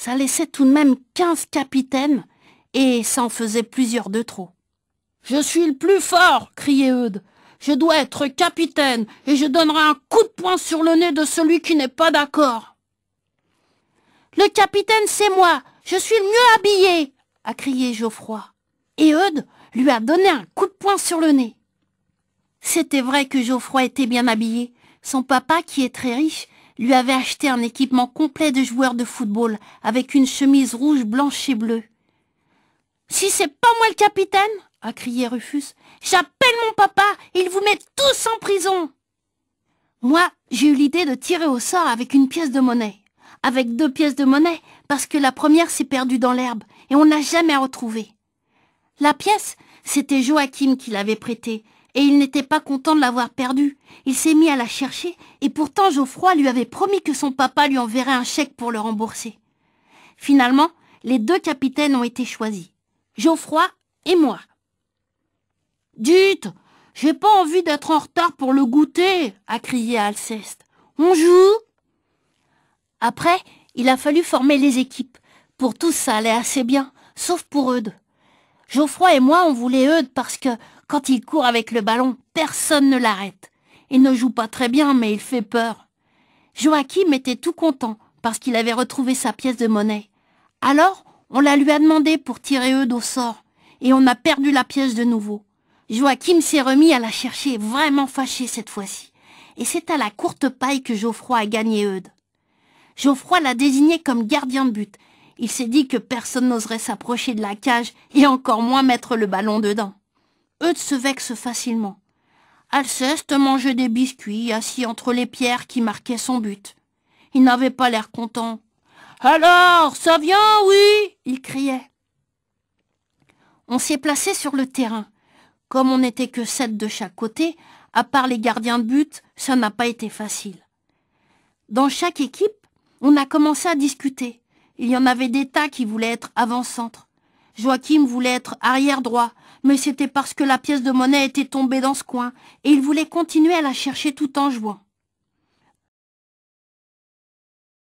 Ça laissait tout de même 15 capitaines, et ça en faisait plusieurs de trop. « Je suis le plus fort !» criait Eudes. « Je dois être capitaine, et je donnerai un coup de poing sur le nez de celui qui n'est pas d'accord. »« Le capitaine, c'est moi, je suis le mieux habillé !» a crié Geoffroy. Et Eudes lui a donné un coup de poing sur le nez. C'était vrai que Geoffroy était bien habillé. Son papa, qui est très riche, lui avait acheté un équipement complet de joueur de football, avec une chemise rouge, blanche et bleue. « Si c'est pas moi le capitaine, a crié Rufus, j'appelle mon papa, il vous met tous en prison. Moi, j'ai eu l'idée de tirer au sort avec une pièce de monnaie. Avec 2 pièces de monnaie, parce que la première s'est perdue dans l'herbe, et on n'a jamais retrouvé. La pièce, c'était Joachim qui l'avait prêtée, et il n'était pas content de l'avoir perdue. Il s'est mis à la chercher, et pourtant Geoffroy lui avait promis que son papa lui enverrait un chèque pour le rembourser. Finalement, les 2 capitaines ont été choisis, Geoffroy et moi. « Dites, j'ai pas envie d'être en retard pour le goûter, a crié Alceste. On joue ?» Après, il a fallu former les équipes. Pour tous, ça allait assez bien, sauf pour Eudes. Geoffroy et moi, on voulait Eudes parce que, quand il court avec le ballon, personne ne l'arrête. Il ne joue pas très bien, mais il fait peur. Joachim était tout content parce qu'il avait retrouvé sa pièce de monnaie. Alors, on la lui a demandé pour tirer Eudes au sort, et on a perdu la pièce de nouveau. Joachim s'est remis à la chercher, vraiment fâché cette fois-ci. Et c'est à la courte paille que Geoffroy a gagné Eudes. Geoffroy l'a désigné comme gardien de but. Il s'est dit que personne n'oserait s'approcher de la cage et encore moins mettre le ballon dedans. Eudes se vexe facilement. Alceste mangeait des biscuits assis entre les pierres qui marquaient son but. Il n'avait pas l'air content. « Alors, ça vient, oui !» il criait. On s'est placé sur le terrain. Comme on n'était que 7 de chaque côté, à part les gardiens de but, ça n'a pas été facile. Dans chaque équipe, on a commencé à discuter. Il y en avait des tas qui voulaient être avant-centre. Joachim voulait être arrière droit, mais c'était parce que la pièce de monnaie était tombée dans ce coin, et il voulait continuer à la chercher tout en jouant.